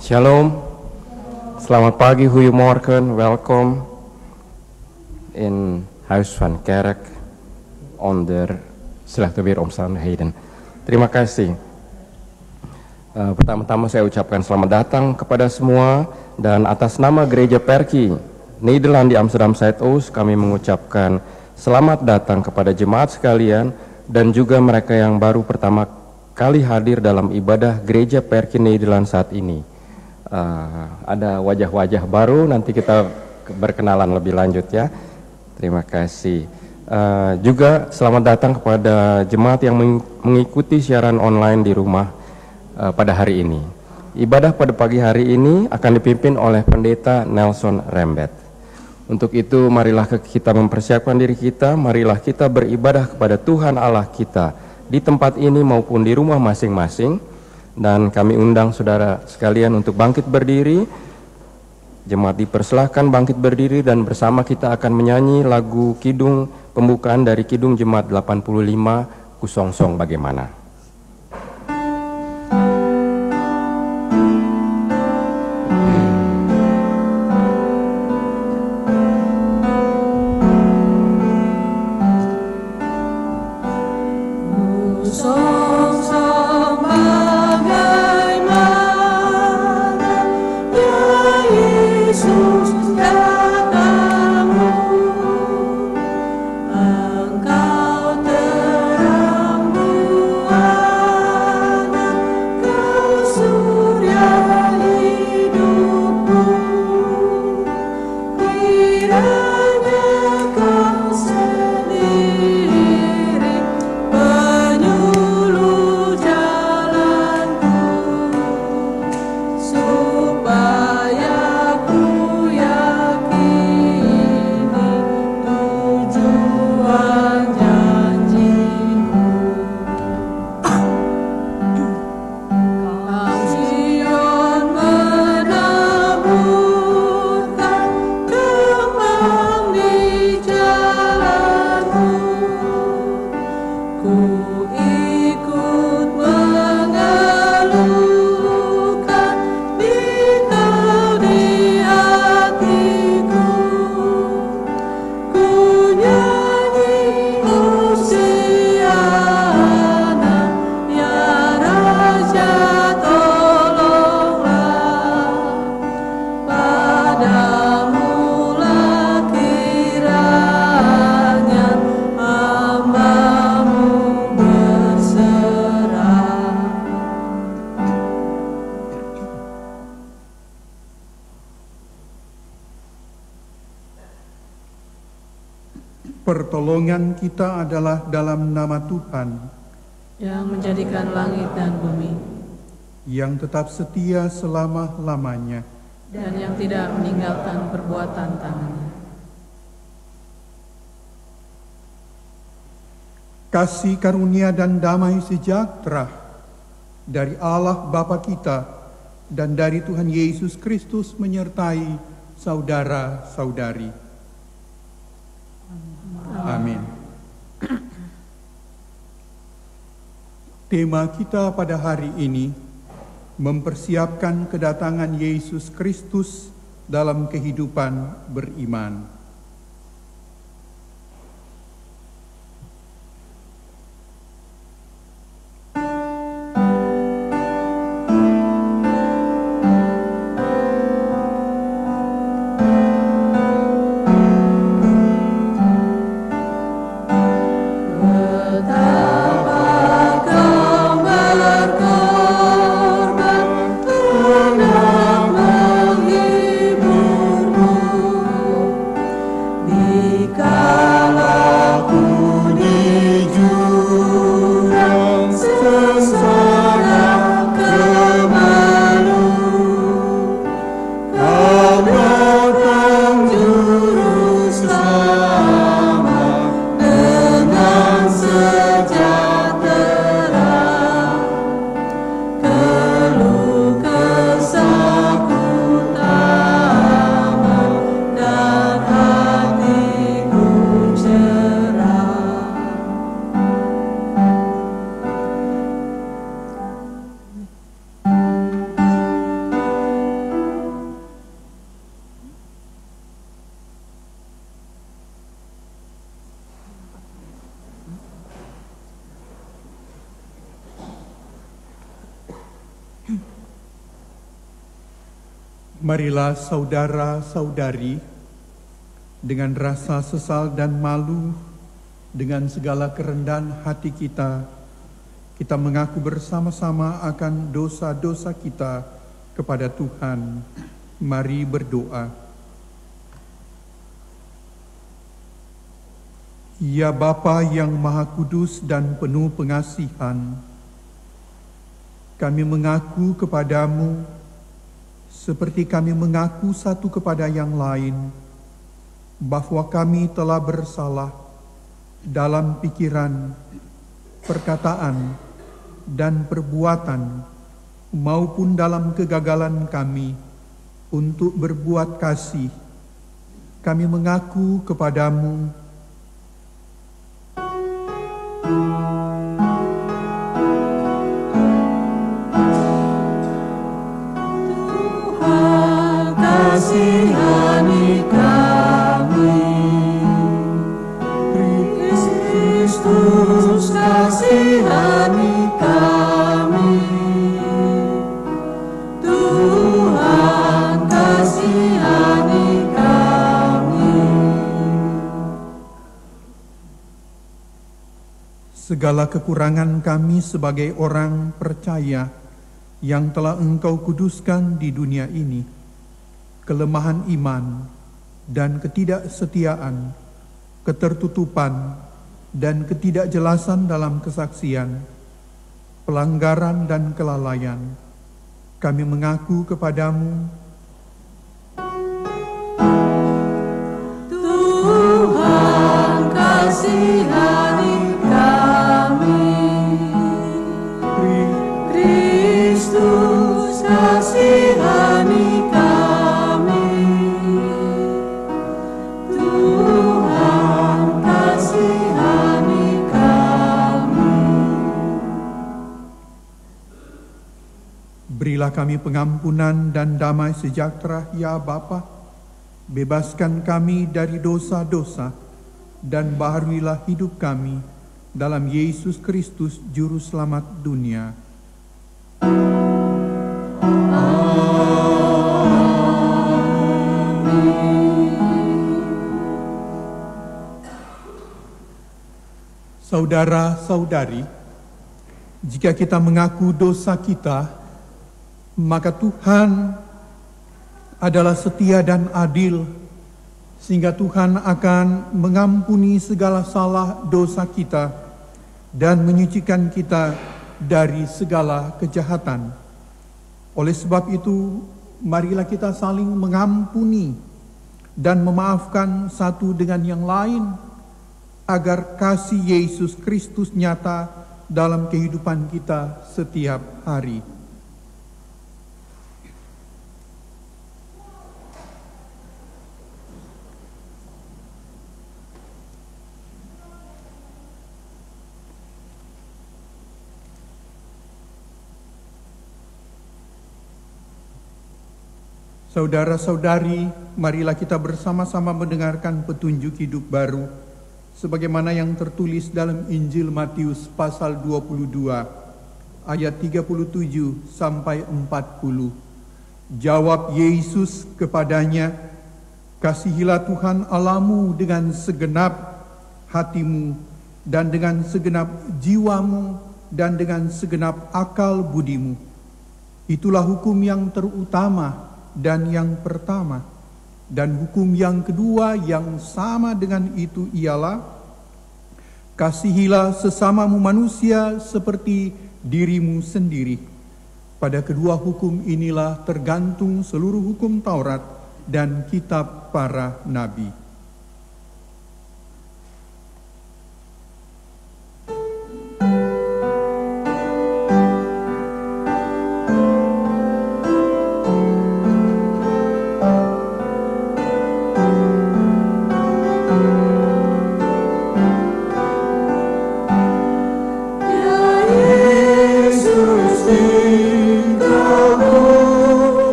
Shalom, selamat pagi, goedemorgen, welkom in Huis van Kerk onder slechte weeromstandigheden. Terima kasih. Pertama-tama saya ucapkan selamat datang kepada semua, dan atas nama Gereja Perki Nederland di Amsterdam Zuidoost kami mengucapkan selamat datang kepada jemaat sekalian dan juga mereka yang baru pertama kali hadir dalam ibadah Gereja Perki Nederland saat ini. Ada wajah-wajah baru, nanti kita berkenalan lebih lanjut ya. Terima kasih. Juga selamat datang kepada jemaat yang mengikuti siaran online di rumah pada hari ini. Ibadah pada pagi hari ini akan dipimpin oleh Pendeta Nelson Rembet. Untuk itu marilah kita mempersiapkan diri kita, marilah kita beribadah kepada Tuhan Allah kita di tempat ini maupun di rumah masing-masing. Dan kami undang saudara sekalian untuk bangkit berdiri. Jemaat dipersilahkan bangkit berdiri dan bersama kita akan menyanyi lagu kidung pembukaan dari Kidung Jemaat 85, Kusongsong Bagaimana. Pertolongan kita adalah dalam nama Tuhan yang menjadikan langit dan bumi, yang tetap setia selama-lamanya dan yang tidak meninggalkan perbuatan tangannya. Kasih karunia dan damai sejahtera dari Allah Bapa kita dan dari Tuhan Yesus Kristus menyertai saudara-saudari. Amin. Tema kita pada hari ini mempersiapkan kedatangan Yesus Kristus dalam kehidupan beriman. Marilah saudara-saudari, dengan rasa sesal dan malu, dengan segala kerendahan hati kita mengaku bersama-sama akan dosa-dosa kita kepada Tuhan. Mari berdoa. Ya Bapa yang Maha Kudus dan penuh pengasihan, kami mengaku kepadamu seperti kami mengaku satu kepada yang lain, bahwa kami telah bersalah dalam pikiran, perkataan, dan perbuatan, maupun dalam kegagalan kami untuk berbuat kasih. Kami mengaku kepadamu, Tuhan, kasihani kami. Kristus, kasihani kami. Tuhan, kasihani kami. segala kekurangan kami sebagai orang percaya yang telah Engkau kuduskan di dunia ini, kelemahan iman dan ketidaksetiaan, ketertutupan dan ketidakjelasan dalam kesaksian, pelanggaran dan kelalaian, kami mengaku kepadamu, Tuhan, kasihani kami. Kristus, kasihani kami. Tuhan, kasihani kami. berilah kami pengampunan dan damai sejahtera, ya Bapa. Bebaskan kami dari dosa-dosa dan baharuilah hidup kami dalam Yesus Kristus, Juru Selamat dunia. Saudara-saudari, jika kita mengaku dosa kita, maka Tuhan adalah setia dan adil, sehingga Tuhan akan mengampuni segala salah dosa kita dan menyucikan kita dari segala kejahatan. Oleh sebab itu, marilah kita saling mengampuni dan memaafkan satu dengan yang lain, agar kasih Yesus Kristus nyata dalam kehidupan kita setiap hari. Saudara-saudari, marilah kita bersama-sama mendengarkan petunjuk hidup baru, sebagaimana yang tertulis dalam Injil Matius pasal 22, ayat 37 sampai 40. Jawab Yesus kepadanya, "Kasihilah Tuhan Allahmu dengan segenap hatimu, dan dengan segenap jiwamu, dan dengan segenap akal budimu. Itulah hukum yang terutama dan yang pertama. Dan hukum yang kedua yang sama dengan itu ialah, kasihilah sesamamu manusia seperti dirimu sendiri. Pada kedua hukum inilah tergantung seluruh hukum Taurat dan kitab para nabi."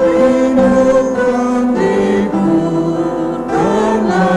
Rindukan libur karena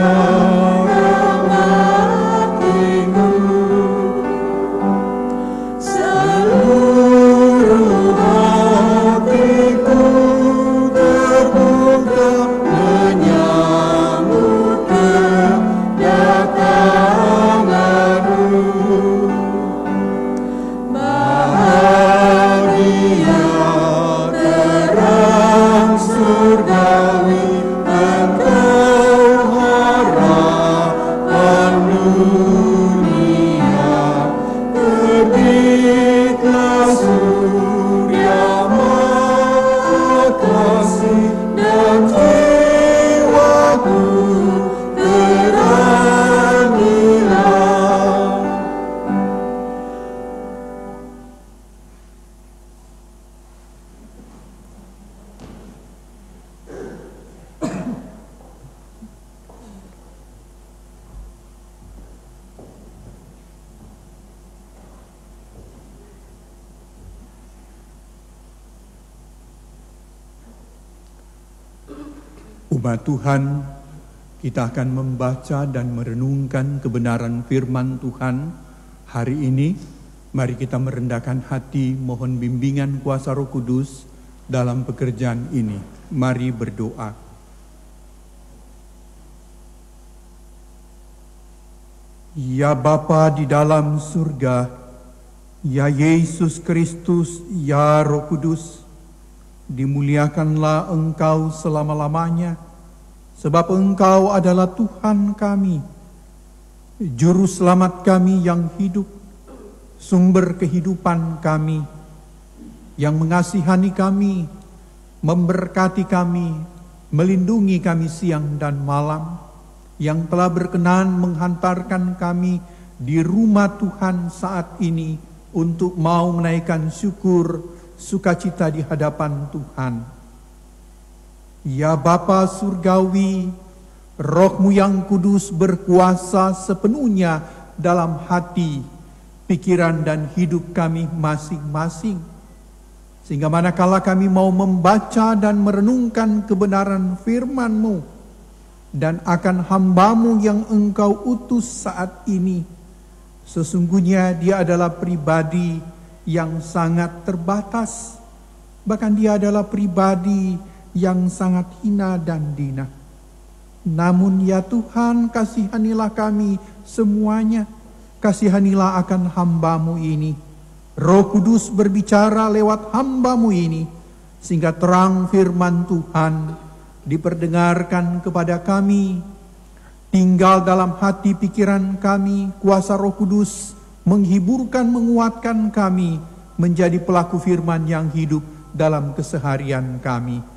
Jemaat Tuhan, kita akan membaca dan merenungkan kebenaran firman Tuhan hari ini. Mari kita merendahkan hati, mohon bimbingan kuasa Roh Kudus dalam pekerjaan ini. Mari berdoa. Ya Bapa di dalam surga, ya Yesus Kristus, ya Roh Kudus, dimuliakanlah Engkau selama-lamanya, sebab Engkau adalah Tuhan kami, Juru Selamat kami yang hidup, sumber kehidupan kami, yang mengasihani kami, memberkati kami, melindungi kami siang dan malam, yang telah berkenan menghantarkan kami di rumah Tuhan saat ini untuk mau menaikkan syukur sukacita di hadapan Tuhan. Ya Bapa Surgawi, Roh-Mu yang kudus berkuasa sepenuhnya dalam hati, pikiran dan hidup kami masing-masing. Sehingga manakala kami mau membaca dan merenungkan kebenaran firman-Mu dan akan hamba-Mu yang Engkau utus saat ini, sesungguhnya dia adalah pribadi yang sangat terbatas, bahkan dia adalah pribadi yang sangat hina dan dina. Namun ya Tuhan, kasihanilah kami semuanya, kasihanilah akan hamba-Mu ini. Roh Kudus berbicara lewat hamba-Mu ini, sehingga terang firman Tuhan diperdengarkan kepada kami, tinggal dalam hati pikiran kami. Kuasa Roh Kudus menghiburkan, menguatkan kami menjadi pelaku firman yang hidup dalam keseharian kami.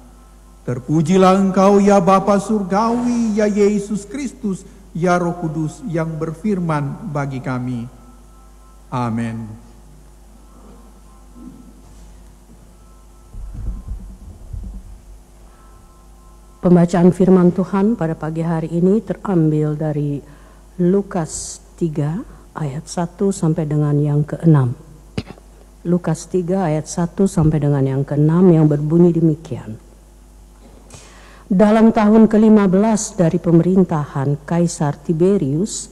Terpujilah Engkau ya Bapa Surgawi, ya Yesus Kristus, ya Roh Kudus yang berfirman bagi kami. Amin. Pembacaan firman Tuhan pada pagi hari ini terambil dari Lukas 3 ayat 1 sampai dengan yang ke-6. Lukas 3 ayat 1 sampai dengan yang ke-6 yang berbunyi demikian. Dalam tahun ke-15 dari pemerintahan Kaisar Tiberius,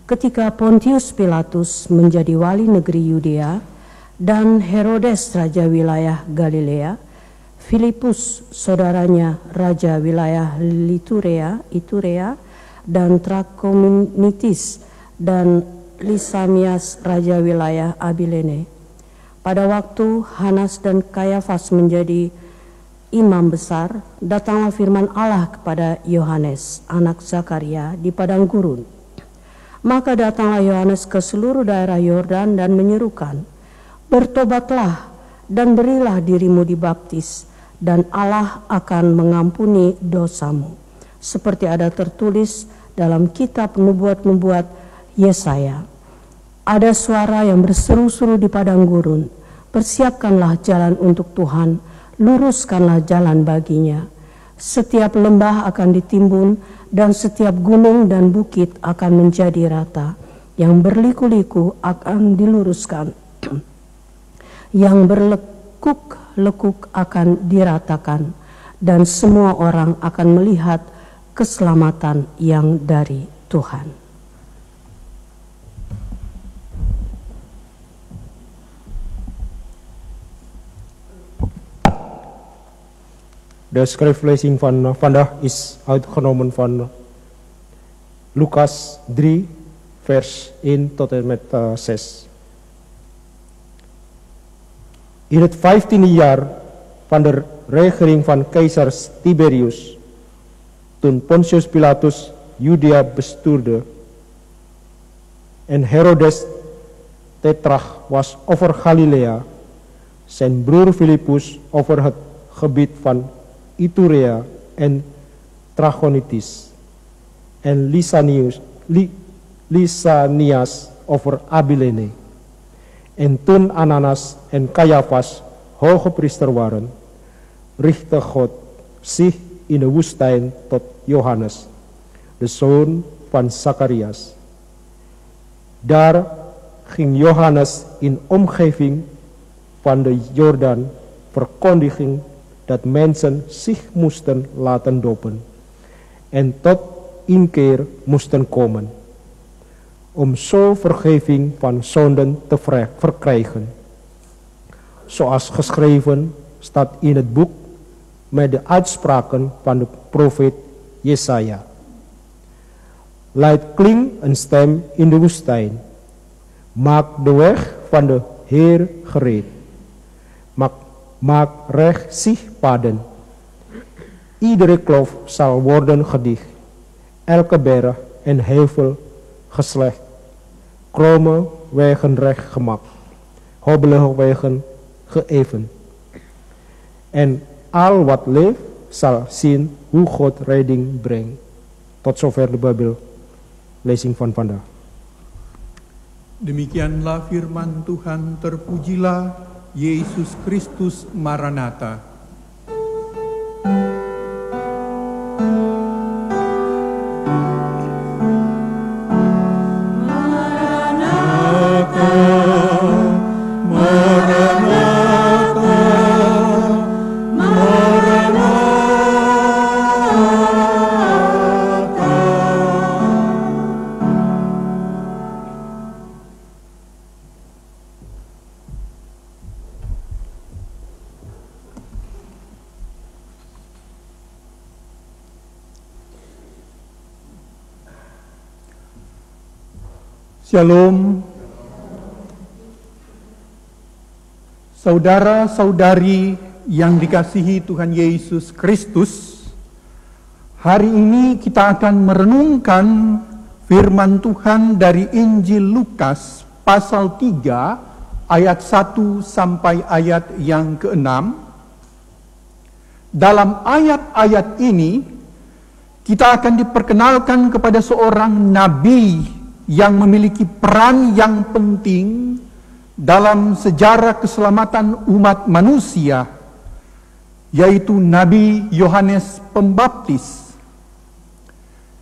ketika Pontius Pilatus menjadi wali negeri Yudea dan Herodes raja wilayah Galilea, Filipus saudaranya raja wilayah Iturea dan Trakhonitis dan Lisanias raja wilayah Abilene. Pada waktu Hanas dan Kayafas menjadi imam besar, datanglah firman Allah kepada Yohanes, anak Zakaria, di padang gurun. Maka datanglah Yohanes ke seluruh daerah Yordan dan menyerukan, "Bertobatlah dan berilah dirimu dibaptis, dan Allah akan mengampuni dosamu." Seperti ada tertulis dalam kitab nubuat-nubuat Yesaya. Ada suara yang berseru-seru di padang gurun, "Persiapkanlah jalan untuk Tuhan, luruskanlah jalan baginya. Setiap lembah akan ditimbun dan setiap gunung dan bukit akan menjadi rata. Yang berliku-liku akan diluruskan, yang berlekuk-lekuk akan diratakan, dan semua orang akan melihat keselamatan yang dari Tuhan." De schriftlezen van vandaag is uitgenomen van Lucas 3 vers 1 tot en met 6. In het 15e jaar van de regering van keizer Tiberius, toen Pontius Pilatus Judea bestuurde en Herodes tetrarch was over Galilea, zijn broer Filipus over het gebied van Iturea en Trakhonitis, en Lisanias over Abilene. En toen Ananas en Kayafas hoge priester waren, richtte God zich in de woestijn tot Johannes, de zoon van Zacharias. Daar ging Johannes in omgeving van de Jordaan verkondigen dat mensen zich moesten laten dopen en tot inkeer moesten komen, om zo vergeving van zonden te verkrijgen. Zoals geschreven staat in het boek met de uitspraken van de profeet Jesaja. Luid klinkt een stem in de woestijn. Maak de weg van de Heer gereed. Maak recht paden. Iedere kloof zal worden gedicht. Elke berg en heuvel geslecht. Kromme wegen recht gemaakt. Hobbelige wegen geëven. En al wat leeft zal zien hoe God redding brengt. Tot zover de Bijbellezing van vandaag. Demikianlah firman Tuhan, terpujilah Yesus Kristus Maranatha. Shalom. Saudara-saudari yang dikasihi Tuhan Yesus Kristus, hari ini kita akan merenungkan firman Tuhan dari Injil Lukas pasal 3 ayat 1 sampai ayat yang ke-6. Dalam ayat-ayat ini kita akan diperkenalkan kepada seorang nabi yang memiliki peran yang penting dalam sejarah keselamatan umat manusia, yaitu Nabi Yohanes Pembaptis.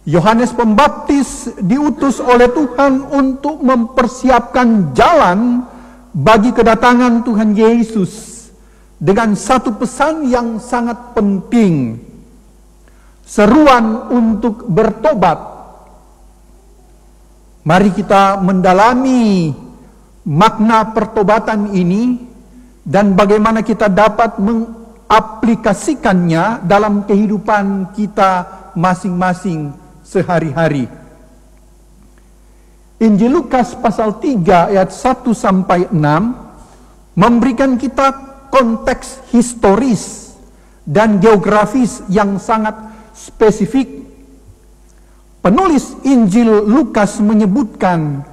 Yohanes Pembaptis diutus oleh Tuhan untuk mempersiapkan jalan bagi kedatangan Tuhan Yesus dengan satu pesan yang sangat penting, seruan untuk bertobat. Mari kita mendalami makna pertobatan ini dan bagaimana kita dapat mengaplikasikannya dalam kehidupan kita masing-masing sehari-hari. Injil Lukas pasal 3 ayat 1 sampai 6 memberikan kita konteks historis dan geografis yang sangat spesifik. Penulis Injil Lukas menyebutkan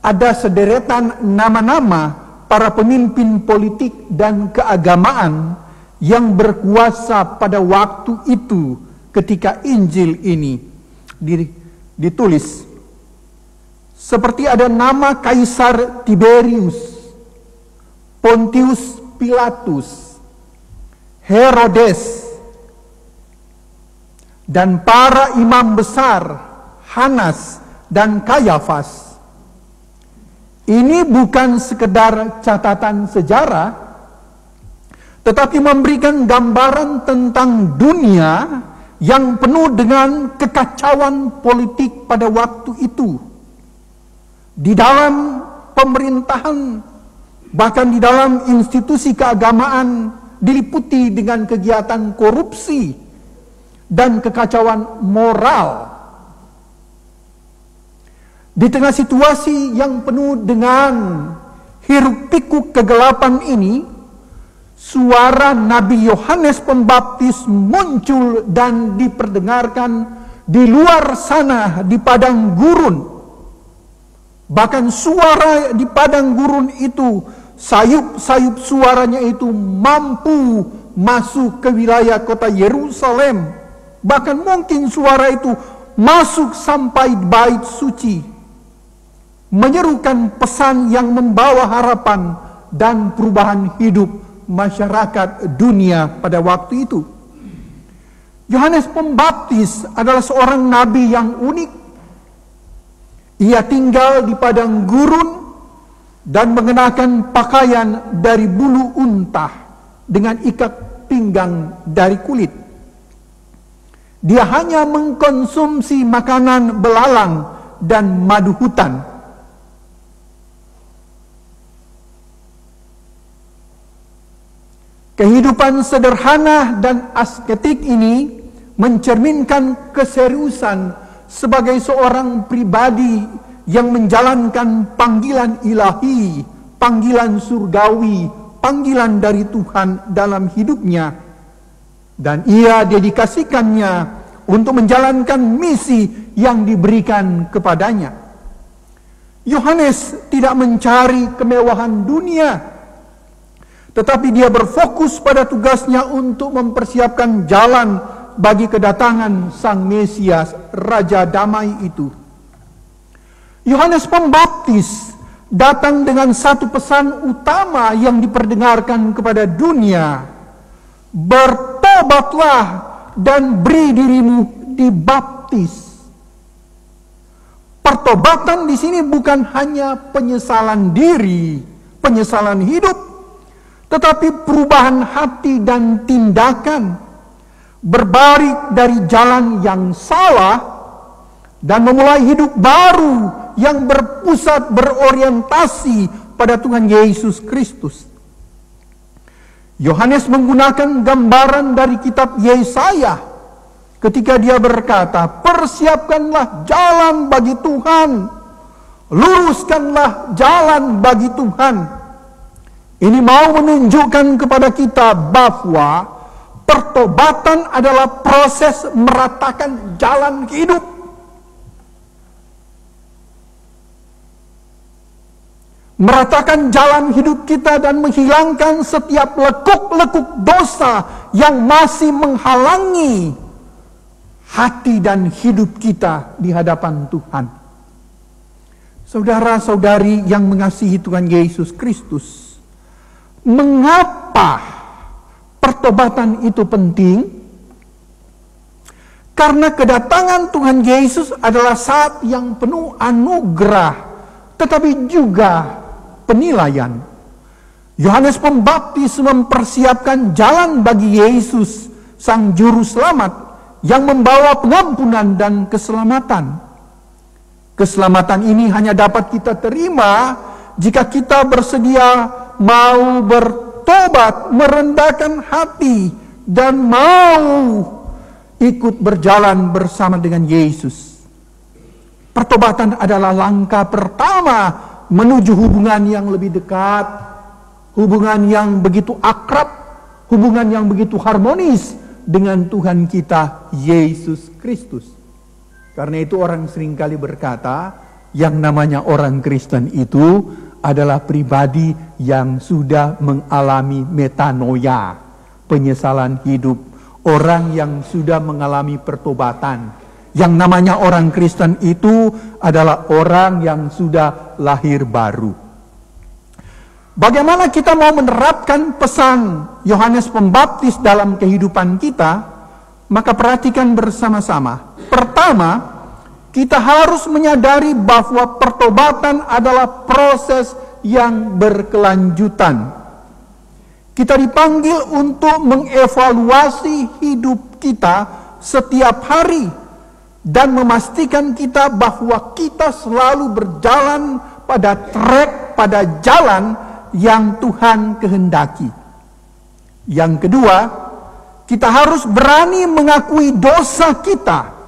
ada sederetan nama-nama para pemimpin politik dan keagamaan yang berkuasa pada waktu itu ketika Injil ini ditulis. Seperti ada nama Kaisar Tiberius, Pontius Pilatus, Herodes, dan para imam besar Hanas dan Kayafas. Ini bukan sekedar catatan sejarah, tetapi memberikan gambaran tentang dunia yang penuh dengan kekacauan politik pada waktu itu. Di dalam pemerintahan, bahkan di dalam institusi keagamaan, diliputi dengan kegiatan korupsi dan kekacauan moral. Di tengah situasi yang penuh dengan hiruk-pikuk kegelapan ini, suara Nabi Yohanes Pembaptis muncul dan diperdengarkan di luar sana di padang gurun. Bahkan suara di padang gurun itu, sayup-sayup suaranya itu mampu masuk ke wilayah kota Yerusalem. Bahkan mungkin suara itu masuk sampai bait suci, menyerukan pesan yang membawa harapan dan perubahan hidup masyarakat dunia pada waktu itu. Yohanes Pembaptis adalah seorang nabi yang unik. Ia tinggal di padang gurun dan mengenakan pakaian dari bulu unta dengan ikat pinggang dari kulit. Dia hanya mengkonsumsi makanan belalang dan madu hutan. Kehidupan sederhana dan asketik ini mencerminkan keseriusan sebagai seorang pribadi yang menjalankan panggilan ilahi, panggilan surgawi, panggilan dari Tuhan dalam hidupnya. Dan ia dedikasikannya untuk menjalankan misi yang diberikan kepadanya. Yohanes tidak mencari kemewahan dunia, tetapi dia berfokus pada tugasnya untuk mempersiapkan jalan bagi kedatangan Sang Mesias, Raja Damai itu. Yohanes Pembaptis datang dengan satu pesan utama yang diperdengarkan kepada dunia. Bertobatlah dan beri dirimu dibaptis. Pertobatan di sini bukan hanya penyesalan diri, penyesalan hidup, tetapi perubahan hati dan tindakan, berbalik dari jalan yang salah dan memulai hidup baru yang berpusat berorientasi pada Tuhan Yesus Kristus. Yohanes menggunakan gambaran dari kitab Yesaya ketika dia berkata, persiapkanlah jalan bagi Tuhan, luruskanlah jalan bagi Tuhan. Ini mau menunjukkan kepada kita bahwa pertobatan adalah proses meratakan jalan hidup. Meratakan jalan hidup kita dan menghilangkan setiap lekuk-lekuk dosa yang masih menghalangi hati dan hidup kita di hadapan Tuhan. Saudara-saudari yang mengasihi Tuhan Yesus Kristus, mengapa pertobatan itu penting? Karena kedatangan Tuhan Yesus adalah saat yang penuh anugerah, tetapi juga penilaian. Yohanes Pembaptis mempersiapkan jalan bagi Yesus, Sang Juru Selamat, yang membawa pengampunan dan keselamatan. Keselamatan ini hanya dapat kita terima jika kita bersedia mau bertobat, merendahkan hati, dan mau ikut berjalan bersama dengan Yesus. Pertobatan adalah langkah pertama menuju hubungan yang lebih dekat, hubungan yang begitu akrab, hubungan yang begitu harmonis dengan Tuhan kita Yesus Kristus. Karena itu orang seringkali berkata, yang namanya orang Kristen itu adalah pribadi yang sudah mengalami metanoia, penyesalan hidup, orang yang sudah mengalami pertobatan. Yang namanya orang Kristen itu adalah orang yang sudah lahir baru. Bagaimana kita mau menerapkan pesan Yohanes Pembaptis dalam kehidupan kita? Maka perhatikan bersama-sama. Pertama, kita harus menyadari bahwa pertobatan adalah proses yang berkelanjutan. Kita dipanggil untuk mengevaluasi hidup kita setiap hari dan memastikan kita bahwa kita selalu berjalan pada trek, pada jalan yang Tuhan kehendaki. Yang kedua, kita harus berani mengakui dosa kita.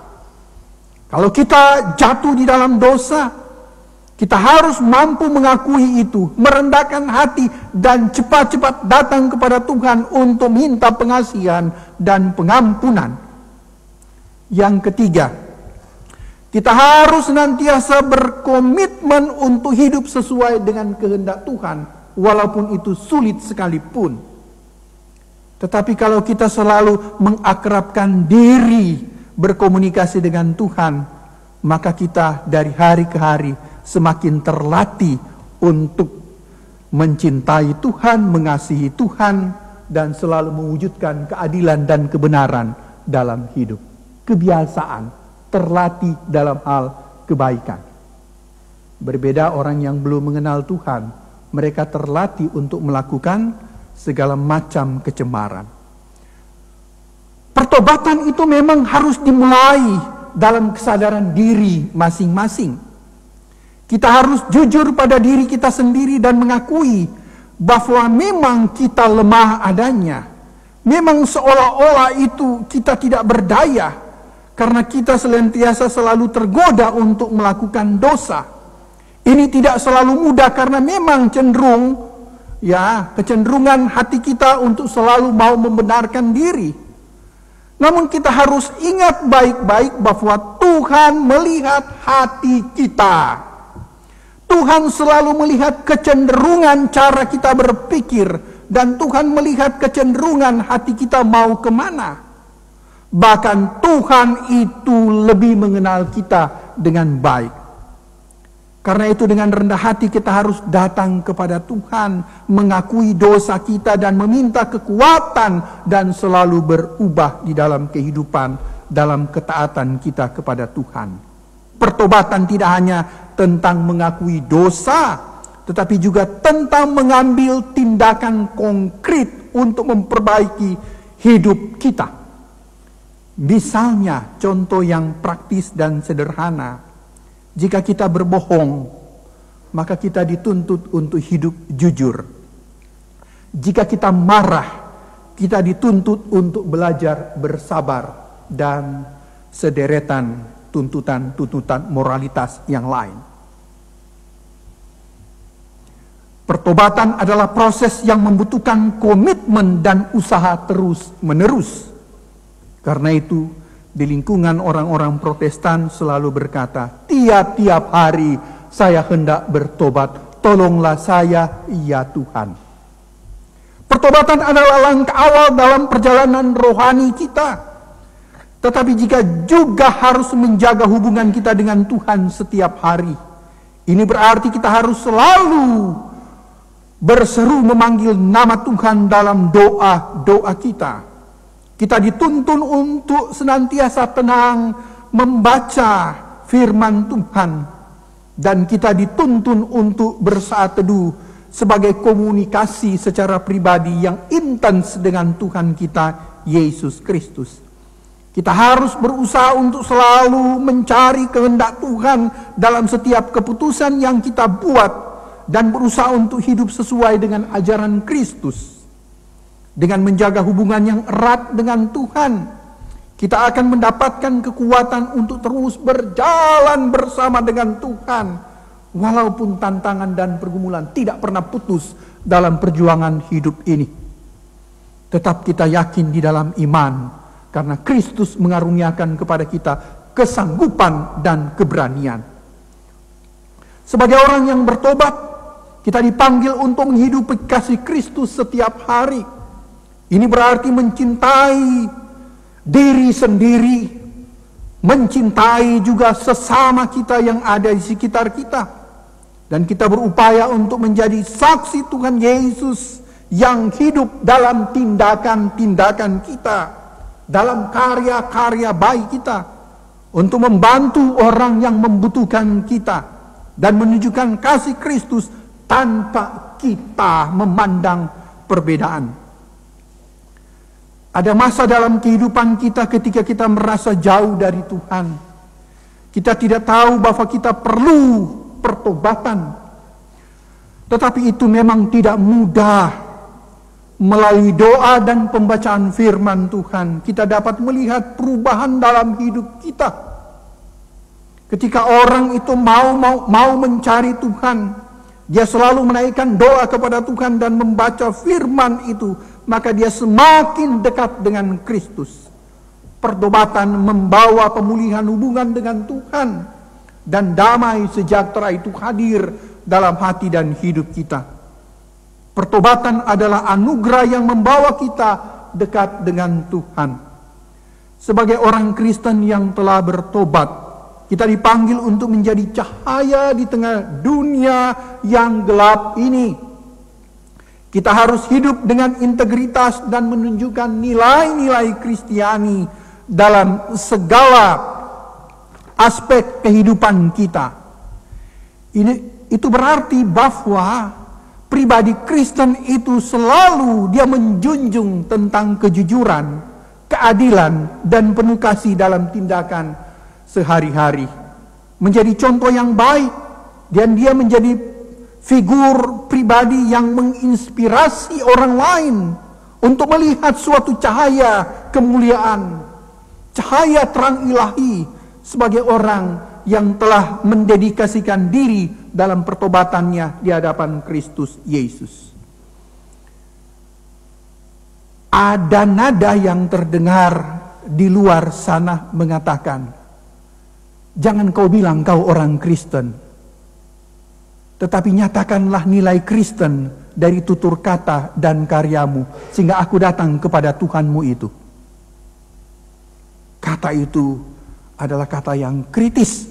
Kalau kita jatuh di dalam dosa, kita harus mampu mengakui itu, merendahkan hati dan cepat-cepat datang kepada Tuhan untuk minta pengasihan dan pengampunan. Yang ketiga, kita harus senantiasa berkomitmen untuk hidup sesuai dengan kehendak Tuhan, walaupun itu sulit sekalipun. Tetapi kalau kita selalu mengakrabkan diri berkomunikasi dengan Tuhan, maka kita dari hari ke hari semakin terlatih untuk mencintai Tuhan, mengasihi Tuhan, dan selalu mewujudkan keadilan dan kebenaran dalam hidup. Kebiasaan, terlatih dalam hal kebaikan. Berbeda orang yang belum mengenal Tuhan, mereka terlatih untuk melakukan segala macam kecemaran. Pertobatan itu memang harus dimulai dalam kesadaran diri masing-masing. Kita harus jujur pada diri kita sendiri dan mengakui bahwa memang kita lemah adanya. Memang seolah-olah itu kita tidak berdaya, karena kita senantiasa selalu tergoda untuk melakukan dosa. Ini tidak selalu mudah karena memang kecenderungan hati kita untuk selalu mau membenarkan diri. Namun kita harus ingat baik-baik bahwa Tuhan melihat hati kita. Tuhan selalu melihat kecenderungan cara kita berpikir, dan Tuhan melihat kecenderungan hati kita mau kemana. Bahkan Tuhan itu lebih mengenal kita dengan baik. Karena itu dengan rendah hati kita harus datang kepada Tuhan, mengakui dosa kita dan meminta kekuatan dan selalu berubah di dalam kehidupan, dalam ketaatan kita kepada Tuhan. Pertobatan tidak hanya tentang mengakui dosa, tetapi juga tentang mengambil tindakan konkret untuk memperbaiki hidup kita. Misalnya, contoh yang praktis dan sederhana. Jika kita berbohong, maka kita dituntut untuk hidup jujur. Jika kita marah, kita dituntut untuk belajar bersabar dan sederetan tuntutan-tuntutan moralitas yang lain. Pertobatan adalah proses yang membutuhkan komitmen dan usaha terus-menerus. Karena itu, di lingkungan orang-orang Protestan selalu berkata, tiap-tiap hari saya hendak bertobat, tolonglah saya, ya Tuhan. Pertobatan adalah langkah awal dalam perjalanan rohani kita. Tetapi jika juga harus menjaga hubungan kita dengan Tuhan setiap hari. Ini berarti kita harus selalu berseru memanggil nama Tuhan dalam doa-doa kita. Kita dituntun untuk senantiasa tenang membaca firman Tuhan. Dan kita dituntun untuk bersaat teduh sebagai komunikasi secara pribadi yang intens dengan Tuhan kita, Yesus Kristus. Kita harus berusaha untuk selalu mencari kehendak Tuhan dalam setiap keputusan yang kita buat. Dan berusaha untuk hidup sesuai dengan ajaran Kristus. Dengan menjaga hubungan yang erat dengan Tuhan, kita akan mendapatkan kekuatan untuk terus berjalan bersama dengan Tuhan. Walaupun tantangan dan pergumulan tidak pernah putus dalam perjuangan hidup ini. Tetap kita yakin di dalam iman, karena Kristus mengaruniakan kepada kita kesanggupan dan keberanian. Sebagai orang yang bertobat, kita dipanggil untuk menghidupi kasih Kristus setiap hari. Ini berarti mencintai diri sendiri, mencintai juga sesama kita yang ada di sekitar kita. Dan kita berupaya untuk menjadi saksi Tuhan Yesus yang hidup dalam tindakan-tindakan kita, dalam karya-karya baik kita, untuk membantu orang yang membutuhkan kita, dan menunjukkan kasih Kristus tanpa kita memandang perbedaan. Ada masa dalam kehidupan kita ketika kita merasa jauh dari Tuhan. Kita tidak tahu bahwa kita perlu pertobatan. Tetapi itu memang tidak mudah. Melalui doa dan pembacaan firman Tuhan, kita dapat melihat perubahan dalam hidup kita. Ketika orang itu mau mencari Tuhan, dia selalu menaikkan doa kepada Tuhan dan membaca firman itu, maka dia semakin dekat dengan Kristus. Pertobatan membawa pemulihan hubungan dengan Tuhan, dan damai sejahtera itu hadir dalam hati dan hidup kita. Pertobatan adalah anugerah yang membawa kita dekat dengan Tuhan. Sebagai orang Kristen yang telah bertobat, kita dipanggil untuk menjadi cahaya di tengah dunia yang gelap ini. Kita harus hidup dengan integritas dan menunjukkan nilai-nilai Kristiani dalam segala aspek kehidupan kita. Itu berarti bahwa pribadi Kristen itu selalu dia menjunjung tentang kejujuran, keadilan, dan penuh kasih dalam tindakan sehari-hari. Menjadi contoh yang baik, dan dia menjadi figur pribadi yang menginspirasi orang lain untuk melihat suatu cahaya kemuliaan, cahaya terang ilahi sebagai orang yang telah mendedikasikan diri dalam pertobatannya di hadapan Kristus Yesus. Ada nada yang terdengar di luar sana mengatakan, jangan kau bilang kau orang Kristen, tetapi nyatakanlah nilai Kristen dari tutur kata dan karyamu, sehingga aku datang kepada Tuhanmu itu. Kata itu adalah kata yang kritis,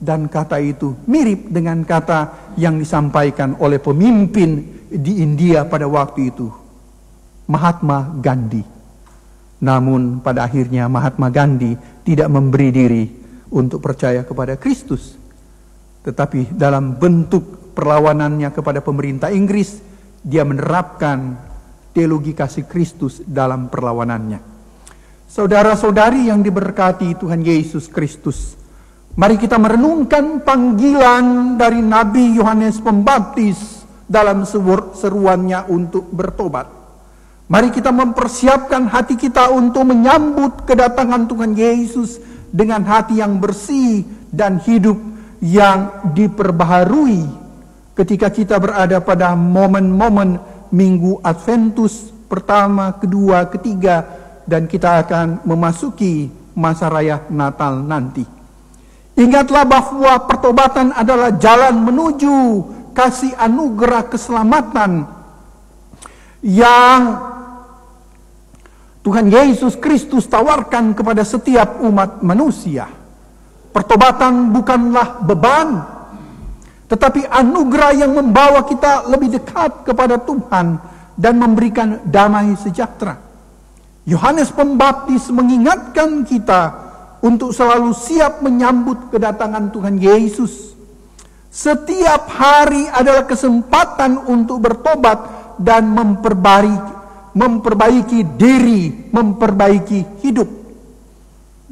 dan kata itu mirip dengan kata yang disampaikan oleh pemimpin di India pada waktu itu, Mahatma Gandhi. Namun pada akhirnya Mahatma Gandhi tidak memberi diri untuk percaya kepada Kristus, tetapi dalam bentuk perlawanannya kepada pemerintah Inggris, dia menerapkan teologi kasih Kristus dalam perlawanannya. Saudara-saudari yang diberkati Tuhan Yesus Kristus, mari kita merenungkan panggilan dari Nabi Yohanes Pembaptis dalam seruannya untuk bertobat. Mari kita mempersiapkan hati kita untuk menyambut kedatangan Tuhan Yesus dengan hati yang bersih dan hidup yang diperbaharui ketika kita berada pada momen-momen Minggu Adventus pertama, kedua, ketiga, dan kita akan memasuki masa raya Natal nanti. Ingatlah bahwa pertobatan adalah jalan menuju kasih anugerah keselamatan yang Tuhan Yesus Kristus tawarkan kepada setiap umat manusia. Pertobatan bukanlah beban, tetapi anugerah yang membawa kita lebih dekat kepada Tuhan dan memberikan damai sejahtera. Yohanes Pembaptis mengingatkan kita untuk selalu siap menyambut kedatangan Tuhan Yesus. Setiap hari adalah kesempatan untuk bertobat dan memperbaiki diri, memperbaiki hidup.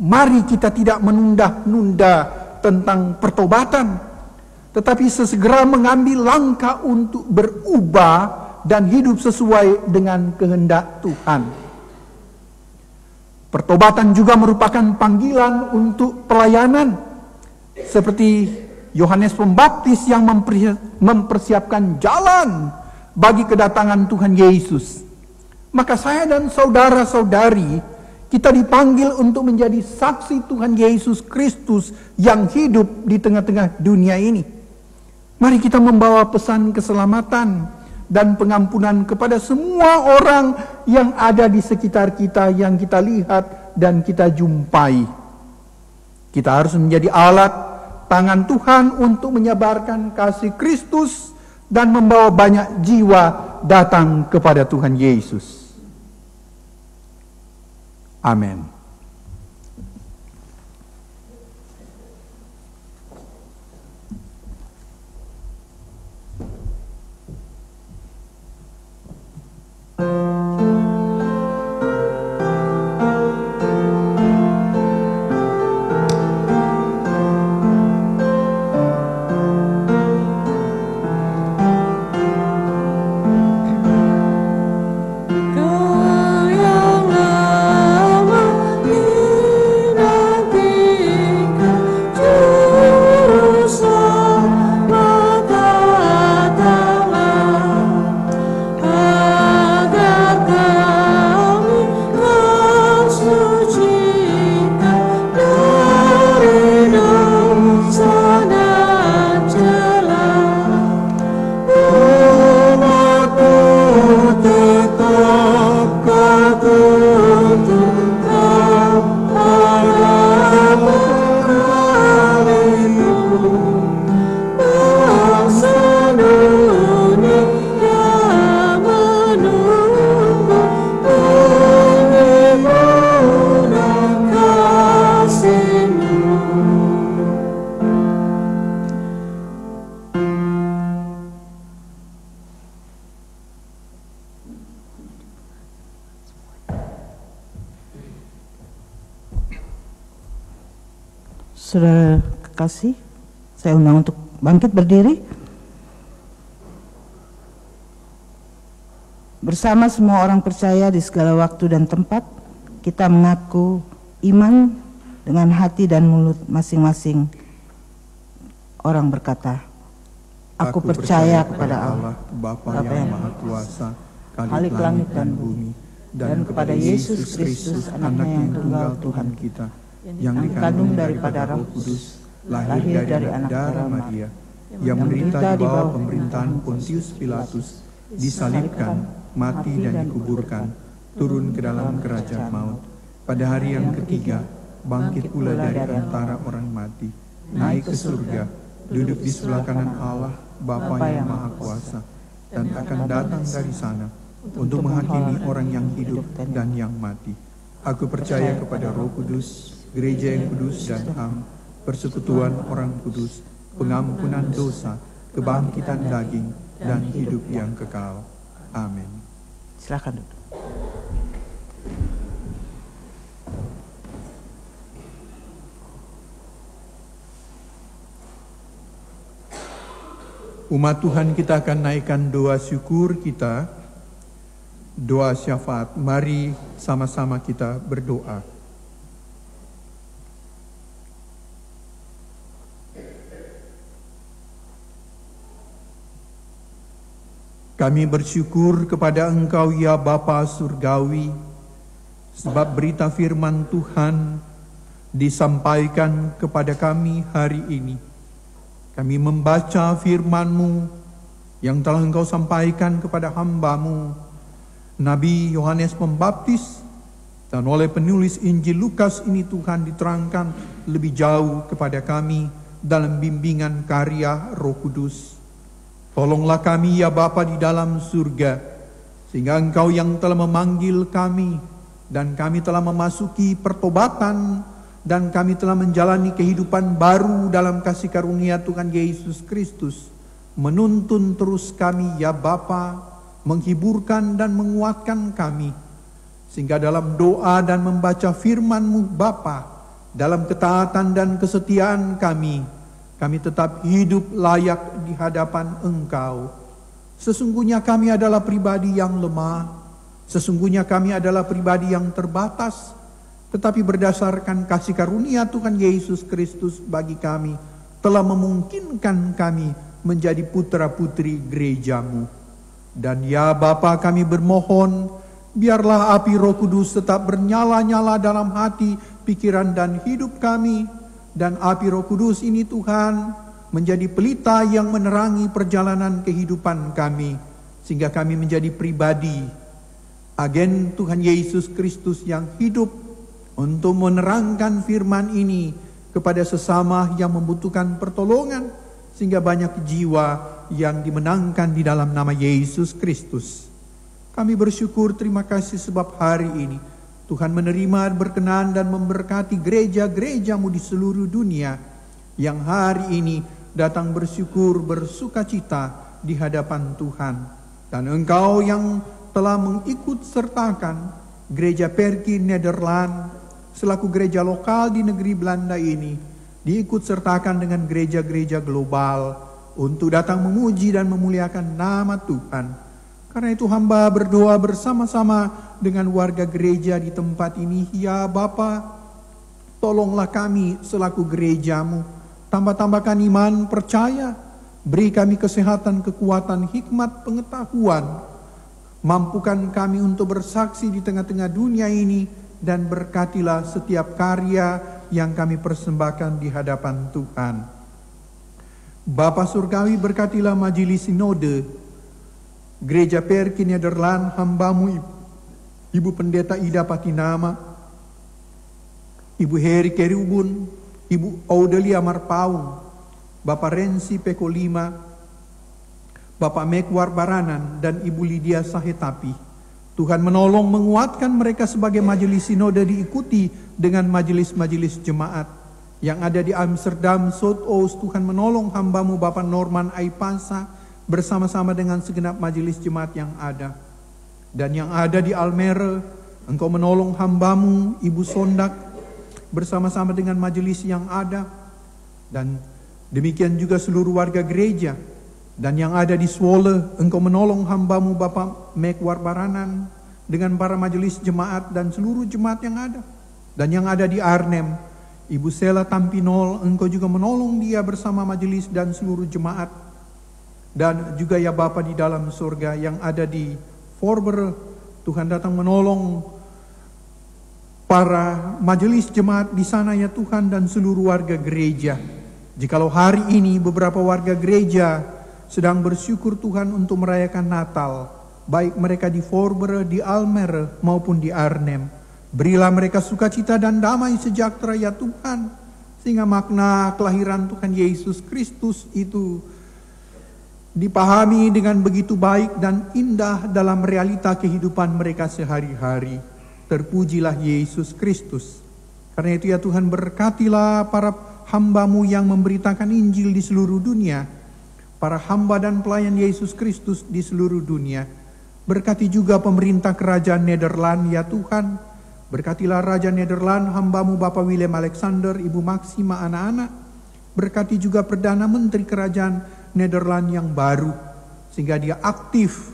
Mari kita tidak menunda-nunda tentang pertobatan, tetapi sesegera mengambil langkah untuk berubah dan hidup sesuai dengan kehendak Tuhan. Pertobatan juga merupakan panggilan untuk pelayanan, seperti Yohanes Pembaptis yang mempersiapkan jalan bagi kedatangan Tuhan Yesus. Maka saya dan saudara-saudari, kita dipanggil untuk menjadi saksi Tuhan Yesus Kristus yang hidup di tengah-tengah dunia ini. Mari kita membawa pesan keselamatan dan pengampunan kepada semua orang yang ada di sekitar kita, yang kita lihat dan kita jumpai. Kita harus menjadi alat tangan Tuhan untuk menyebarkan kasih Kristus dan membawa banyak jiwa datang kepada Tuhan Yesus. Amin. Saudara kekasih, saya undang untuk bangkit berdiri. Bersama semua orang percaya di segala waktu dan tempat, kita mengaku iman dengan hati dan mulut masing-masing. Orang berkata, Aku percaya kepada Allah, Bapa yang Maha Kuasa, Khalik langit dan bumi, dan kepada Yesus Kristus, Anaknya yang tunggal Tuhan kita, yang dikandung daripada Roh Kudus, lahir dari anak darah Maria, yang menderita di bawah pemerintahan Pontius Pilatus, disalibkan, mati dan dikuburkan, turun ke dalam kerajaan maut. Pada hari yang ketiga, bangkit pula dari antara orang mati, naik ke surga, duduk di sebelah kanan Allah, Bapa yang Maha Kuasa, dan akan datang dari sana untuk menghakimi orang yang hidup dan yang mati. Aku percaya kepada Roh Kudus, gereja yang kudus dan am, persekutuan orang kudus, pengampunan dosa, kebangkitan daging, dan hidup yang kekal. Amin. Silakan duduk. Umat Tuhan, kita akan naikkan doa syukur kita, doa syafaat. Mari sama-sama kita berdoa. Kami bersyukur kepada Engkau ya Bapa Surgawi, sebab berita firman Tuhan disampaikan kepada kami hari ini. Kami membaca firman-Mu yang telah Engkau sampaikan kepada hamba-Mu, Nabi Yohanes Pembaptis, dan oleh penulis Injil Lukas ini Tuhan diterangkan lebih jauh kepada kami dalam bimbingan karya Roh Kudus. Tolonglah kami ya Bapa di dalam surga, sehingga Engkau yang telah memanggil kami, dan kami telah memasuki pertobatan, dan kami telah menjalani kehidupan baru dalam kasih karunia Tuhan Yesus Kristus, menuntun terus kami ya Bapa, menghiburkan dan menguatkan kami, sehingga dalam doa dan membaca firman-Mu Bapa, dalam ketaatan dan kesetiaan kami tetap hidup layak di hadapan Engkau. Sesungguhnya kami adalah pribadi yang lemah, sesungguhnya kami adalah pribadi yang terbatas, tetapi berdasarkan kasih karunia Tuhan Yesus Kristus bagi kami, telah memungkinkan kami menjadi putra-putri gereja-Mu. Dan ya Bapa, kami bermohon, biarlah api Roh Kudus tetap bernyala-nyala dalam hati, pikiran dan hidup kami. Dan api Roh Kudus ini Tuhan menjadi pelita yang menerangi perjalanan kehidupan kami, sehingga kami menjadi pribadi agen Tuhan Yesus Kristus yang hidup untuk menerangkan firman ini kepada sesama yang membutuhkan pertolongan, sehingga banyak jiwa yang dimenangkan di dalam nama Yesus Kristus. Kami bersyukur, terima kasih sebab hari ini Tuhan menerima, berkenan dan memberkati gereja-gereja-Mu di seluruh dunia yang hari ini datang bersyukur, bersukacita di hadapan Tuhan. Dan Engkau yang telah mengikut sertakan gereja Perki Nederland selaku gereja lokal di negeri Belanda ini, diikut sertakan dengan gereja-gereja global untuk datang memuji dan memuliakan nama Tuhan. Karena itu hamba berdoa bersama-sama dengan warga gereja di tempat ini. Ya Bapa, tolonglah kami selaku gereja-Mu. Tambah-tambahkan iman percaya. Beri kami kesehatan, kekuatan, hikmat, pengetahuan. Mampukan kami untuk bersaksi di tengah-tengah dunia ini. Dan berkatilah setiap karya yang kami persembahkan di hadapan Tuhan. Bapa Surgawi, berkatilah majelis sinode Gereja Perki Nederland, hamba-Mu Ibu Pendeta Ida Patinama, Ibu Heri Kerubun, Ibu Audelia Marpaung, Bapak Rensi Pekolima, Bapak Mekwar Baranan, dan Ibu Lydia Sahetapi. Tuhan menolong menguatkan mereka sebagai majelis sinode diikuti dengan majelis-majelis jemaat yang ada di Amsterdam, Zuidoost. Tuhan menolong hamba-Mu Bapak Norman Aipasa bersama-sama dengan segenap majelis jemaat yang ada. Dan yang ada di Almere, Engkau menolong hamba-Mu Ibu Sondak bersama-sama dengan majelis yang ada. Dan demikian juga seluruh warga gereja. Dan yang ada di Swole, Engkau menolong hamba-Mu Bapak Mekwar Baranan dengan para majelis jemaat dan seluruh jemaat yang ada. Dan yang ada di Arnhem, Ibu Sela Tampinol, Engkau juga menolong dia bersama majelis dan seluruh jemaat. Dan juga ya Bapa di dalam surga yang ada di Forber, Tuhan datang menolong para majelis jemaat di sana ya Tuhan dan seluruh warga gereja. Jikalau hari ini beberapa warga gereja sedang bersyukur Tuhan untuk merayakan Natal, baik mereka di Forber, di Almere maupun di Arnhem, berilah mereka sukacita dan damai sejahtera ya Tuhan, sehingga makna kelahiran Tuhan Yesus Kristus itu dipahami dengan begitu baik dan indah dalam realita kehidupan mereka sehari-hari. Terpujilah Yesus Kristus. Karena itu ya Tuhan, berkatilah para hamba-Mu yang memberitakan Injil di seluruh dunia, para hamba dan pelayan Yesus Kristus di seluruh dunia. Berkati juga pemerintah kerajaan Nederland ya Tuhan. Berkatilah Raja Nederland, hamba-Mu Bapak Willem Alexander, Ibu Maxima, anak-anak. Berkati juga Perdana Menteri Kerajaan Nederland yang baru, sehingga dia aktif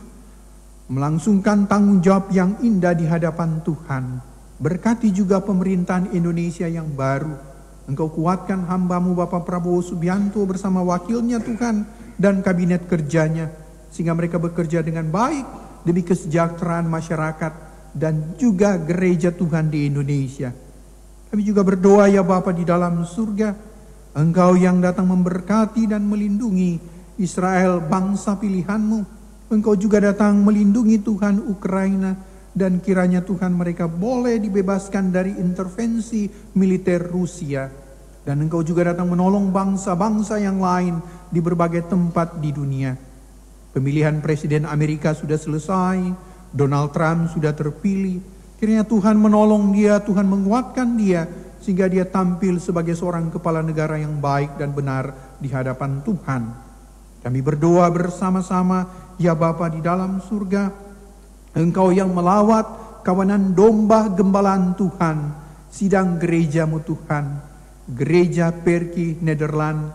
melangsungkan tanggung jawab yang indah di hadapan Tuhan. Berkati juga pemerintahan Indonesia yang baru. Engkau kuatkan hamba-Mu Bapak Prabowo Subianto bersama wakilnya Tuhan dan kabinet kerjanya, sehingga mereka bekerja dengan baik demi kesejahteraan masyarakat dan juga gereja Tuhan di Indonesia. Kami juga berdoa ya Bapa di dalam surga, Engkau yang datang memberkati dan melindungi Israel bangsa pilihan-Mu. Engkau juga datang melindungi Tuhan Ukraina, dan kiranya Tuhan mereka boleh dibebaskan dari intervensi militer Rusia. Dan Engkau juga datang menolong bangsa-bangsa yang lain di berbagai tempat di dunia. Pemilihan Presiden Amerika sudah selesai, Donald Trump sudah terpilih. Kiranya Tuhan menolong dia, Tuhan menguatkan dia, sehingga dia tampil sebagai seorang kepala negara yang baik dan benar di hadapan Tuhan. Kami berdoa bersama-sama, ya Bapa di dalam surga, Engkau yang melawat kawanan domba gembalaan Tuhan, sidang gereja-Mu Tuhan, Gereja Perki Nederland,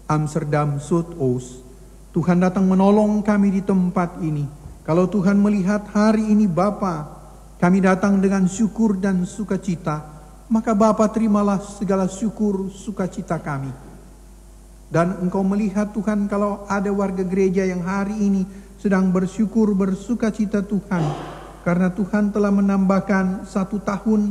Amsterdam Zuidoost. Tuhan datang menolong kami di tempat ini. Kalau Tuhan melihat hari ini Bapa, kami datang dengan syukur dan sukacita, maka Bapa terimalah segala syukur sukacita kami. Dan Engkau melihat Tuhan, kalau ada warga gereja yang hari ini sedang bersyukur, bersukacita Tuhan, karena Tuhan telah menambahkan 1 tahun